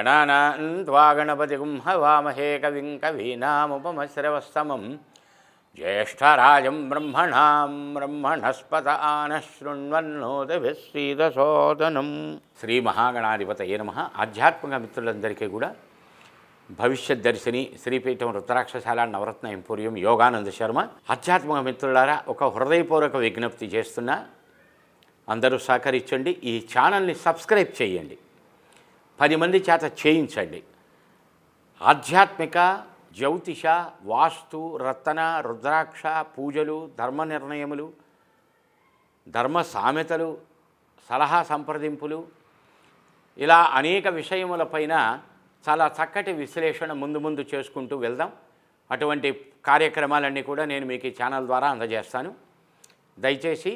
గణానాన్ త్వా గణపతిగుం హవామహే కవిం కవీనాముపమశ్రవస్తమం జ్యేష్ఠరాజం బ్రహ్మణస్పత ఆనశృణ్వన్నోదభిశ్రీదశోదనం. శ్రీ మహాగణాధిపతయే నమః. ఆధ్యాత్మిక మిత్రులందరికీ కూడా భవిష్యత్ దర్శిని శ్రీపీఠం రుద్రాక్షశాల నవరత్న ఎంపోరియం యోగానంద శర్మ. ఆధ్యాత్మిక మిత్రులారా, ఒక హృదయపూర్వక విజ్ఞప్తి చేస్తున్నా, అందరూ సహకరించండి. ఈ ఛానల్ని సబ్స్క్రైబ్ చేయండి, 10 మంది చేత చేయించండి. ఆధ్యాత్మిక, జ్యోతిష, వాస్తు, రత్న, రుద్రాక్ష పూజలు, ధర్మ నిర్ణయములు, ధర్మ సామెతలు, సలహా సంప్రదింపులు, ఇలా అనేక విషయములపైన చాలా చక్కటి విశ్లేషణ ముందు చేసుకుంటూ వెళ్దాం. అటువంటి కార్యక్రమాలన్నీ కూడా నేను మీకు ఈ ఛానల్ ద్వారా అందజేస్తాను. దయచేసి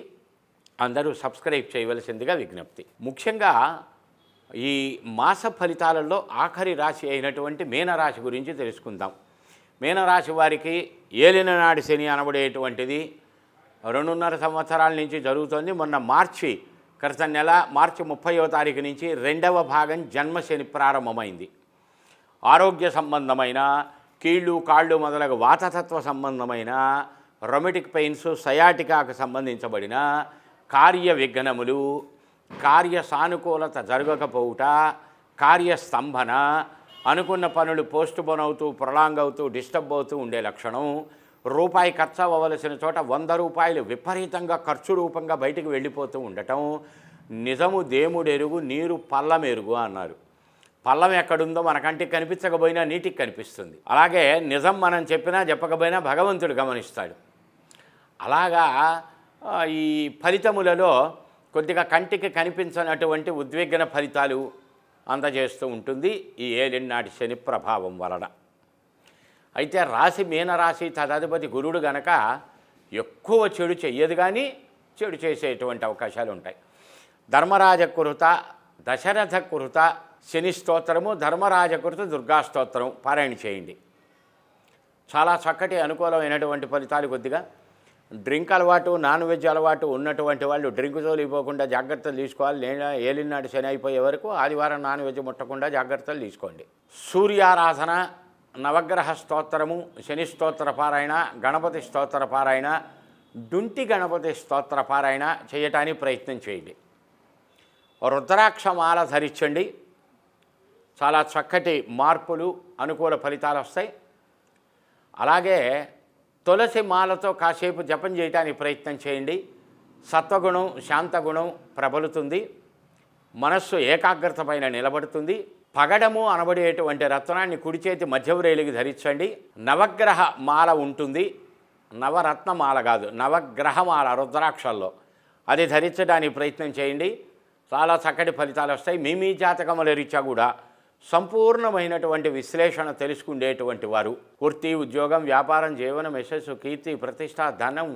అందరూ సబ్స్క్రైబ్ చేయవలసిందిగా విజ్ఞప్తి. ముఖ్యంగా ఈ మాస ఫలితాలలో ఆఖరి రాశి అయినటువంటి మీనరాశి గురించి తెలుసుకుందాం. మీనరాశి వారికి ఏలిననాడి శని అనబడేటువంటిది 2.5 సంవత్సరాల నుంచి జరుగుతుంది. మొన్న క్రితం నెల మార్చి 30వ తారీఖు నుంచి 2వ భాగం జన్మశని ప్రారంభమైంది. ఆరోగ్య సంబంధమైన కీళ్ళు కాళ్ళు మొదలగు వాతతత్వ సంబంధమైన రొమెటిక్ పెయిన్స్, సయాటికాకు సంబంధించబడిన కార్య విఘ్నములు, కార్య సానుకూలత జరగకపోవుట, కార్యస్తంభన, అనుకున్న పనులు పోస్ట్ పోన్ అవుతూ ప్రొలాంగ్ అవుతూ డిస్టర్బ్ అవుతూ ఉండే లక్షణం, రూపాయి ఖర్చు అవ్వవలసిన చోట 100 రూపాయలు విపరీతంగా ఖర్చు రూపంగా బయటికి వెళ్ళిపోతూ ఉండటం. నిజము దేముడెరుగు, నీరు పల్లమెరుగు అన్నారు. పల్లం ఎక్కడుందో మన కంటికి కనిపించకపోయినా నీటికి కనిపిస్తుంది. అలాగే నిజం మనం చెప్పినా చెప్పకపోయినా భగవంతుడు గమనిస్తాడు. అలాగా ఈ ఫలితములలో కొద్దిగా కంటికి కనిపించనటువంటి ఉద్విగ్న ఫలితాలు అందజేస్తూ ఉంటుంది ఈ ఏలినాటి శని ప్రభావం వలన. అయితే రాశి మీనరాశి, తదధిపతి గురుడు గనక ఎక్కువ చెడు చెయ్యదు, కానీ చెడు చేసేటువంటి అవకాశాలు ఉంటాయి. ధర్మరాజకృత దశరథకృత శని స్తోత్రము, ధర్మరాజకృత దుర్గా స్తోత్రం పారాయణ చేయండి. చాలా చక్కటి అనుకూలమైనటువంటి ఫలితాలు. కొద్దిగా డ్రింక్ అలవాటు, నాన్ వెజ్ అలవాటు ఉన్నటువంటి వాళ్ళు డ్రింక్ తోలిపోకుండా జాగ్రత్తలు తీసుకోవాలి. నేను ఏలినాటి శని అయిపోయే వరకు ఆదివారం నాన్ వెజ్ ముట్టకుండా జాగ్రత్తలు తీసుకోండి. సూర్యారాధన, నవగ్రహ స్తోత్రము, శని స్తోత్ర పారాయణ, గణపతి స్తోత్ర పారాయణ, డుంటి గణపతి స్తోత్ర పారాయణ చేయటానికి ప్రయత్నం చేయండి. రుద్రాక్షమాల ధరించండి. చాలా చక్కటి మార్పులు, అనుకూల ఫలితాలు వస్తాయి. అలాగే తులసి మాలతో కాసేపు జపం చేయడానికి ప్రయత్నం చేయండి. సత్వగుణం, శాంతగుణం ప్రబలుతుంది. మనస్సు ఏకాగ్రత పైన నిలబడుతుంది. పగడము అనబడేటువంటి రత్నాన్ని కుడి చేతి మధ్యవ్రేలికి ధరించండి. నవగ్రహ మాల ఉంటుంది, నవరత్న మాల కాదు, నవగ్రహమాల రుద్రాక్షల్లో, అది ధరించడానికి ప్రయత్నం చేయండి. చాలా చక్కటి ఫలితాలు వస్తాయి. మీ జాతకముల రీత్యా కూడా సంపూర్ణమైనటువంటి విశ్లేషణ తెలుసుకునేటువంటి వారు వృత్తి, ఉద్యోగం, వ్యాపారం, జీవనం, యశస్సు, కీర్తి, ప్రతిష్ట, ధనం,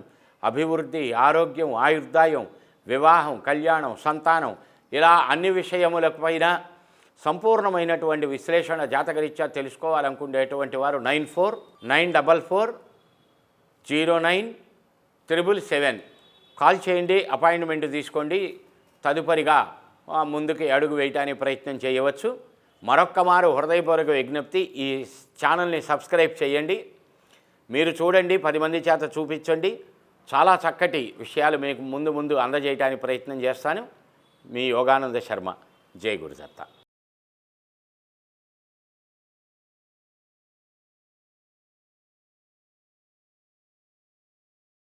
అభివృద్ధి, ఆరోగ్యం, ఆయుర్దాయం, వివాహం, కళ్యాణం, సంతానం, ఇలా అన్ని విషయములపైన సంపూర్ణమైనటువంటి విశ్లేషణ జాతకరీత్యా తెలుసుకోవాలనుకునేటువంటి వారు 9494090777 కాల్ చేయండి. అపాయింట్మెంట్ తీసుకోండి. తదుపరిగా ముందుకి అడుగు వేయటానికి ప్రయత్నం చేయవచ్చు. మరొక్క మారు హృదయపూర్వక విజ్ఞప్తి, ఈ ఛానల్ని సబ్స్క్రైబ్ చేయండి. మీరు చూడండి, 10 మంది చేత చూపించండి. చాలా చక్కటి విషయాలు మీకు ముందు అందజేయడానికి ప్రయత్నం చేస్తాను. మీ యోగానంద శర్మ. జై గురుదత్త.